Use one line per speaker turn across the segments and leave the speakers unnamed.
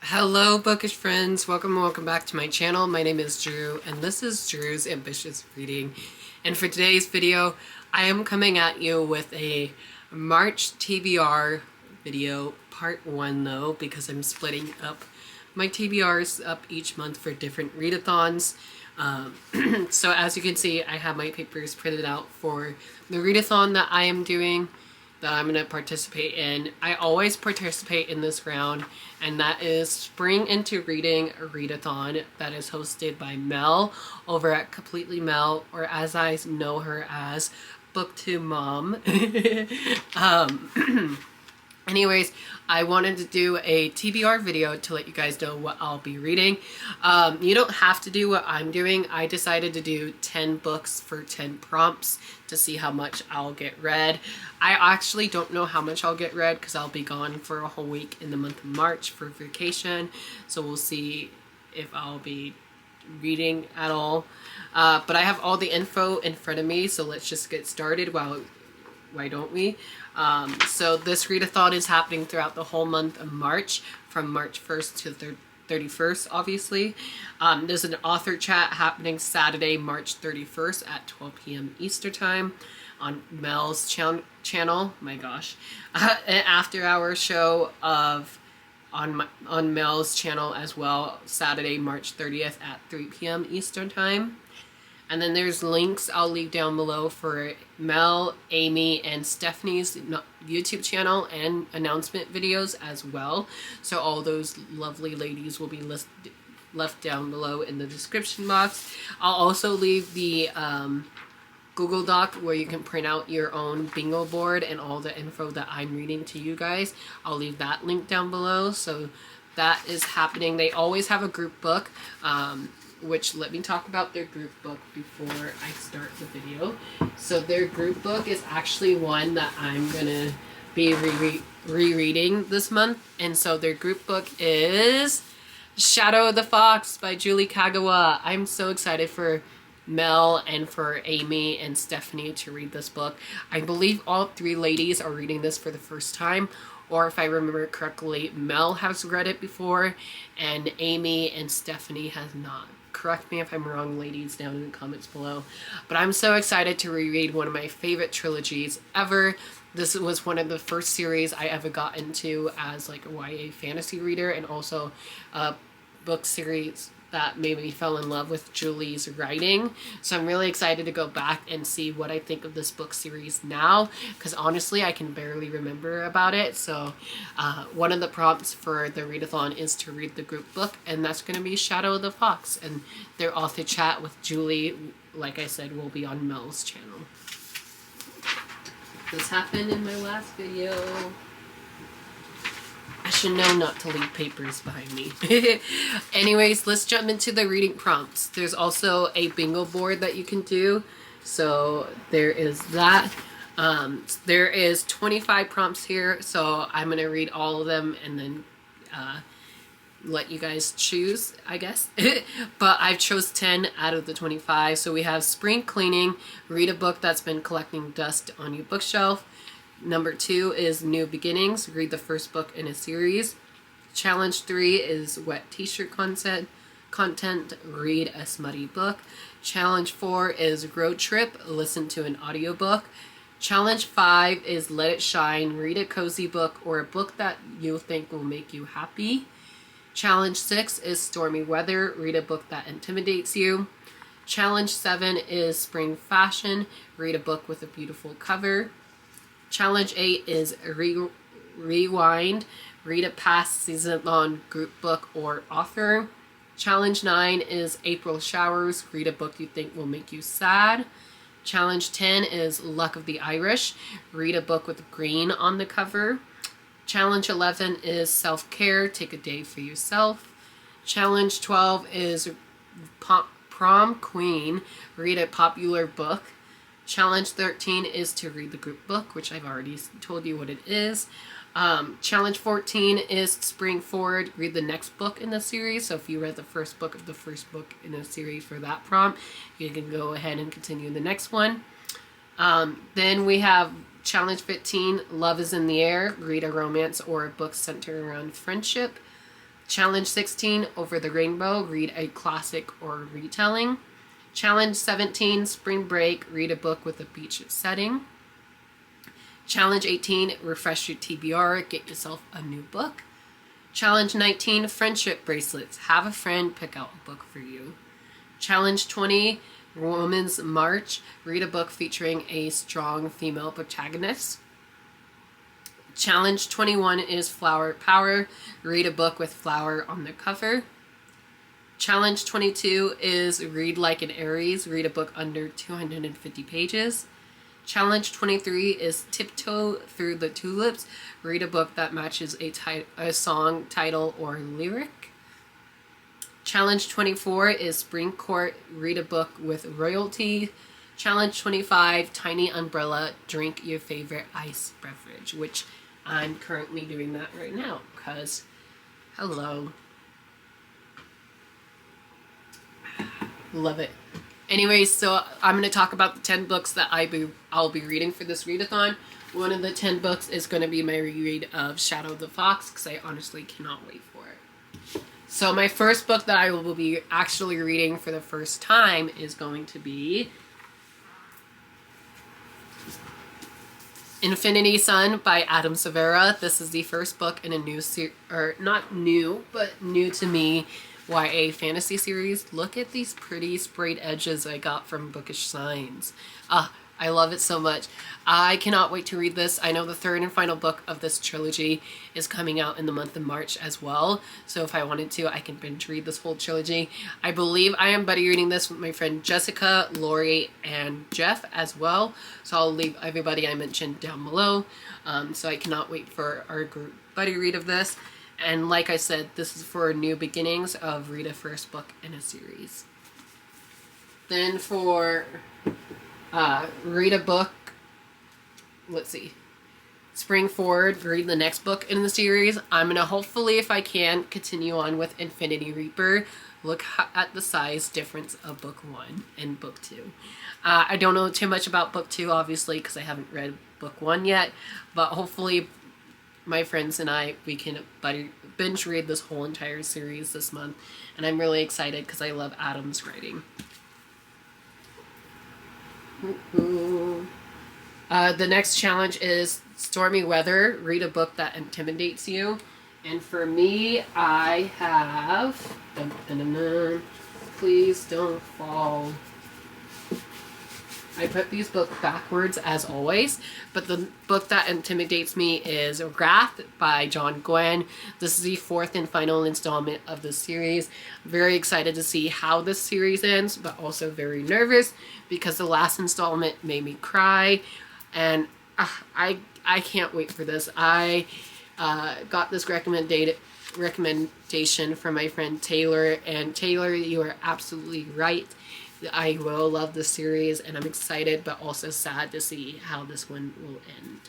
Hello bookish friends, welcome back to my channel. My name is Drew and this is Drew's Ambitious Reading. And for today's video, I am coming at you with a March TBR video, part 1 though, because I'm splitting up my TBRs up each month for different readathons. So as you can see, I have my papers printed out for the readathon that I am doing, that I'm going to participate in. I always participate in this round, and that is Spring into Reading Readathon that is hosted by Mel over at Completely Mel, or as I know her as, Booktube Mom. Anyways, I wanted to do a TBR video to let you guys know what I'll be reading. You don't have to do what I'm doing. I decided to do 10 books for 10 prompts to see how much I'll get read. I actually don't know how much I'll get read because I'll be gone for a whole week in the month of March for vacation. So we'll see if I'll be reading at all. But I have all the info in front of me, so let's just get started. Why don't we? So this readathon is happening throughout the whole month of March, from March 1st to 31st, obviously. There's an author chat happening Saturday, March 31st at 12 p.m. Eastern Time on Mel's channel. My gosh. An after-hour show on Mel's channel as well, Saturday, March 30th at 3 p.m. Eastern Time. And then there's links I'll leave down below for Mel, Amy, and Stephanie's YouTube channel and announcement videos as well. So all those lovely ladies will be left down below in the description box. I'll also leave the Google Doc where you can print out your own bingo board and all the info that I'm reading to you guys. I'll leave that link down below. So that is happening. They always have a group book. Which, let me talk about their group book before I start the video. So their group book is actually one that I'm gonna be rereading this month. And so their group book is Shadow of the Fox by Julie Kagawa. I'm so excited for Mel and for Amy and Stephanie to read this book. I believe all three ladies are reading this for the first time, or if I remember correctly, Mel has read it before and Amy and Stephanie has not. Correct me if I'm wrong, ladies, down in the comments below. But I'm so excited to reread one of my favorite trilogies ever. This was one of the first series I ever got into as like a YA fantasy reader, and also a book series that made me fall in love with Julie's writing. So I'm really excited to go back and see what I think of this book series now, because honestly I can barely remember about it. So one of the prompts for the readathon is to read the group book, and that's going to be Shadow of the Fox, and their author chat with Julie, like I said, will be on Mel's channel. This happened in my last video. I should know not to leave papers behind me. Anyways, let's jump into the reading prompts. There's also a bingo board that you can do. So there is that. There is 25 prompts here. So I'm going to read all of them and then let you guys choose, I guess. But I've chose 10 out of the 25. So we have spring cleaning. Read a book that's been collecting dust on your bookshelf. Number 2 is New Beginnings. Read the first book in a series. Challenge 3 is wet t-shirt content. Read a smutty book. Challenge 4 is Road Trip. Listen to an audiobook. Challenge 5 is Let It Shine. Read a cozy book or a book that you think will make you happy. Challenge 6 is Stormy Weather. Read a book that intimidates you. Challenge 7 is Spring Fashion. Read a book with a beautiful cover. Challenge 8 is Rewind. Read a past season-long group book or author. Challenge 9 is April Showers. Read a book you think will make you sad. Challenge 10 is Luck of the Irish. Read a book with green on the cover. Challenge 11 is Self-Care. Take a day for yourself. Challenge 12 is Prom Queen. Read a popular book. Challenge 13 is to read the group book, which I've already told you what it is. Challenge 14 is Spring Forward. Read the next book in the series. So if you read the first book of the first book in a series for that prompt, you can go ahead and continue the next one. Then we have Challenge 15, Love is in the Air. Read a romance or a book centered around friendship. Challenge 16, Over the Rainbow, read a classic or retelling. Challenge 17, Spring Break, read a book with a beach setting. Challenge 18, refresh your TBR, get yourself a new book. Challenge 19, Friendship Bracelets, have a friend pick out a book for you. Challenge 20, Woman's March, read a book featuring a strong female protagonist. Challenge 21 is Flower Power, read a book with flower on the cover. Challenge 22 is Read Like an Aries, read a book under 250 pages. Challenge 23 is Tiptoe Through the Tulips, read a book that matches a song title or lyric. Challenge 24 is Spring Court, read a book with royalty. Challenge 25, Tiny Umbrella, drink your favorite ice beverage, which I'm currently doing that right now because, hello. Love it. Anyways, so I'm going to talk about the 10 books that I'll be reading for this readathon. One of the 10 books is going to be my reread of Shadow the Fox because I honestly cannot wait for it. So my first book that I will be actually reading for the first time is going to be Infinity Sun by Adam Severa. This is the first book in a new or not new, but new to me YA fantasy series. Look at these pretty sprayed edges I got from Bookish Signs. I love it so much. I cannot wait to read this. I know the third and final book of this trilogy is coming out in the month of March as well. So if I wanted to, I can binge read this whole trilogy. I believe I am buddy reading this with my friend Jessica, Lori, and Jeff as well. So I'll leave everybody I mentioned down below. So I cannot wait for our group buddy read of this. And like I said, this is for new beginnings of read a first book in a series. Then for read a book, let's see, Spring Forward, read the next book in the series. I'm going to hopefully, if I can, continue on with Infinity Reaper. Look at the size difference of book 1 and book 2. I don't know too much about book 2, obviously, because I haven't read book 1 yet, but hopefully my friends and I, we can binge read this whole entire series this month, and I'm really excited because I love Adam's writing. The next challenge is Stormy Weather, read a book that intimidates you. And for me, I have, please don't fall. I put these books backwards as always, but the book that intimidates me is Wrath by John Gwynne. This is the fourth and final installment of the series. Very excited to see how this series ends, but also very nervous because the last installment made me cry, and I can't wait for this. I got this recommendation from my friend Taylor, and Taylor, you are absolutely right. I will love this series, and I'm excited but also sad to see how this one will end.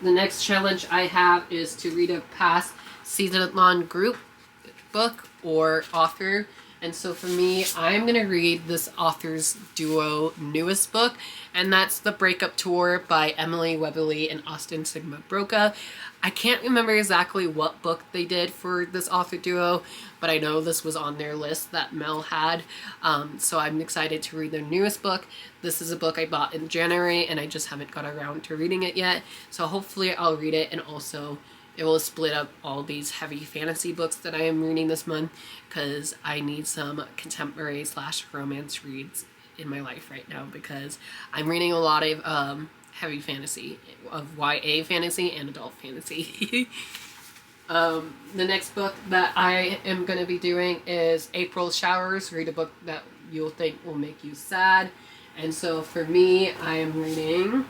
The next challenge I have is to read a past season-long group book or author. And so for me, I'm going to read this author's duo newest book, and that's The Breakup Tour by Emily Webley and Austin Sigma Broca. I can't remember exactly what book they did for this author duo, but I know this was on their list that Mel had. So I'm excited to read their newest book. This is a book I bought in January, and I just haven't got around to reading it yet. So hopefully I'll read it, and also it will split up all these heavy fantasy books that I am reading this month, because I need some contemporary / romance reads in my life right now, because I'm reading a lot of heavy fantasy, of YA fantasy and adult fantasy. The next book that I am going to be doing is April Showers, read a book that you'll think will make you sad. And so for me, I am reading,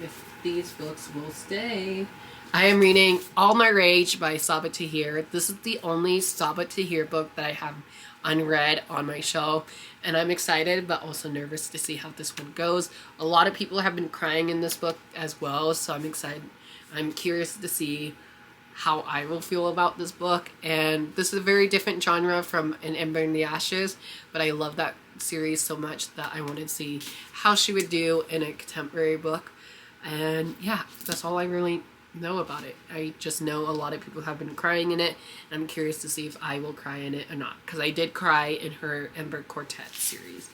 if these books will stay, I am reading All My Rage by Sabaa Tahir. This is the only Sabaa Tahir book that I have unread on my shelf, and I'm excited but also nervous to see how this one goes. A lot of people have been crying in this book as well, so I'm excited. I'm curious to see how I will feel about this book, and this is a very different genre from An Ember in the Ashes, but I love that series so much that I wanted to see how she would do in a contemporary book. And yeah, that's all I really know about it. I just know a lot of people have been crying in it, and I'm curious to see if I will cry in it or not, because I did cry in her Ember Quartet series.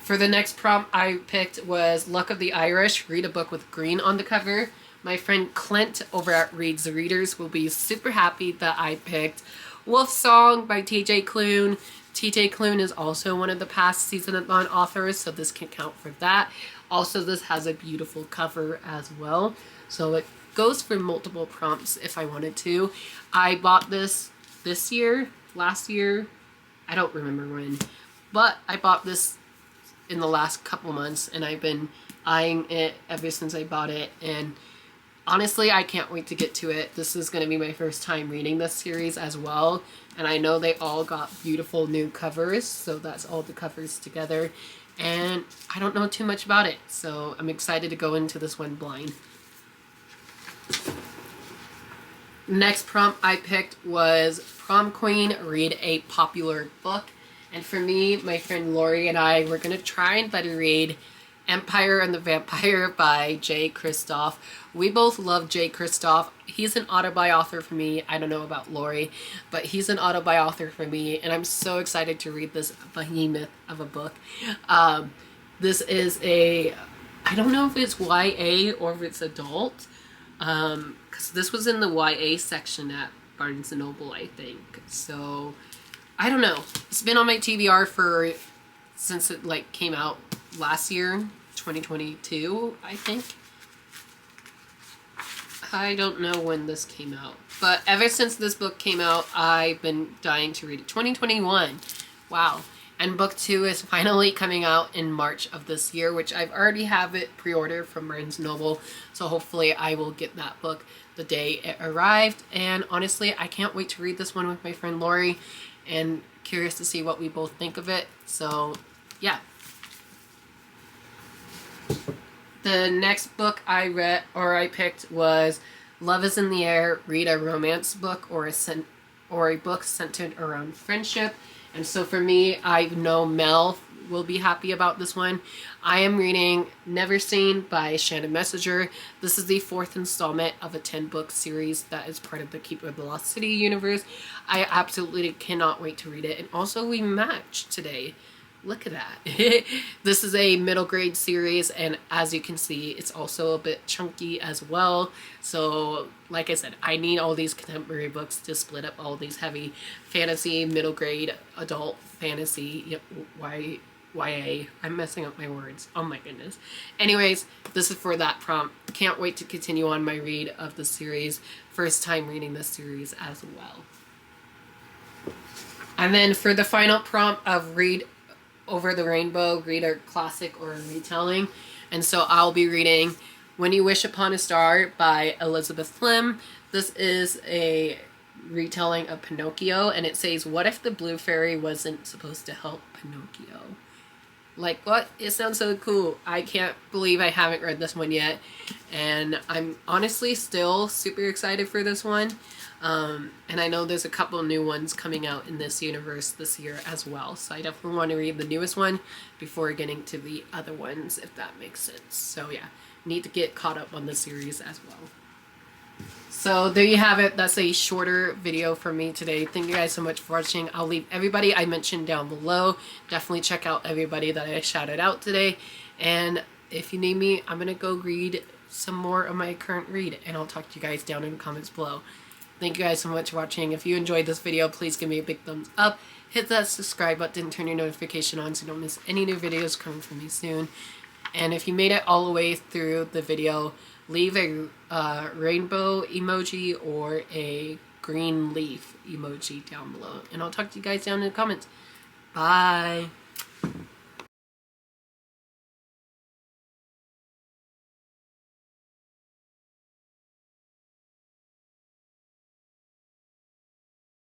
For the next prompt I picked was Luck of the Irish, read a book with green on the cover. My friend Clint over at Reads the Readers will be super happy that I picked Wolf Song by TJ Klune. TJ Klune is also one of the past Season-a-thon authors, so this can count for that. Also, this has a beautiful cover as well, so it goes for multiple prompts if I wanted to. I bought this year, last year, I don't remember when, but I bought this in the last couple months, and I've been eyeing it ever since I bought it, and honestly, I can't wait to get to it. This is going to be my first time reading this series as well, and I know they all got beautiful new covers, so that's all the covers together, and I don't know too much about it, so I'm excited to go into this one blind. Next prompt I picked was Prom Queen, read a popular book, and for me, my friend Lori and I were going to try and better read Empire and the Vampire by Jay Kristoff. We both love Jay Kristoff. He's an auto-buy author for me. I don't know about Lori, but he's an auto-buy author for me, and I'm so excited to read this behemoth of a book. This is a, I don't know if it's YA or if it's adult, because this was in the YA section at Barnes & Noble, I think. So, I don't know. It's been on my TBR since it like came out last year, 2022, I think. I don't know when this came out, but ever since this book came out, I've been dying to read it. 2021, wow. And book 2 is finally coming out in March of this year, which I've already have it pre-ordered from Barnes & Noble, so hopefully I will get that book the day it arrived. And honestly, I can't wait to read this one with my friend Lori, and curious to see what we both think of it. So yeah. The next book I read, or I picked, was Love is in the Air, read a romance book or a book centered around friendship. And so for me, I know Mel will be happy about this one. I am reading Never Seen by Shannon Messenger. This is the 4th installment of a 10-book series that is part of the Keeper of the Lost City universe. I absolutely cannot wait to read it. And also we matched today. Look at that. This is a middle grade series, and as you can see, it's also a bit chunky as well. So, like I said, I need all these contemporary books to split up all these heavy fantasy, middle grade, adult fantasy, YA. I'm messing up my words. Oh my goodness. Anyways, this is for that prompt. Can't wait to continue on my read of the series. First time reading this series as well. And then for the final prompt of Read Over the Rainbow, read a classic or a retelling. And so I'll be reading When You Wish Upon a Star by Elizabeth Lim. This is a retelling of Pinocchio, and it says, what if the blue fairy wasn't supposed to help Pinocchio? Like, what? It sounds so cool. I can't believe I haven't read this one yet, and I'm honestly still super excited for this one. And I know there's a couple new ones coming out in this universe this year as well, so I definitely want to read the newest one before getting to the other ones, if that makes sense. So yeah, need to get caught up on the series as well. So there you have it. That's a shorter video for me today. Thank you guys so much for watching. I'll leave everybody I mentioned down below. Definitely check out everybody that I shouted out today. And if you need me, I'm going to go read some more of my current read, and I'll talk to you guys down in the comments below. Thank you guys so much for watching. If you enjoyed this video, please give me a big thumbs up. Hit that subscribe button, turn your notification on so you don't miss any new videos coming from me soon. And if you made it all the way through the video, leave a rainbow emoji or a green leaf emoji down below. And I'll talk to you guys down in the comments. Bye!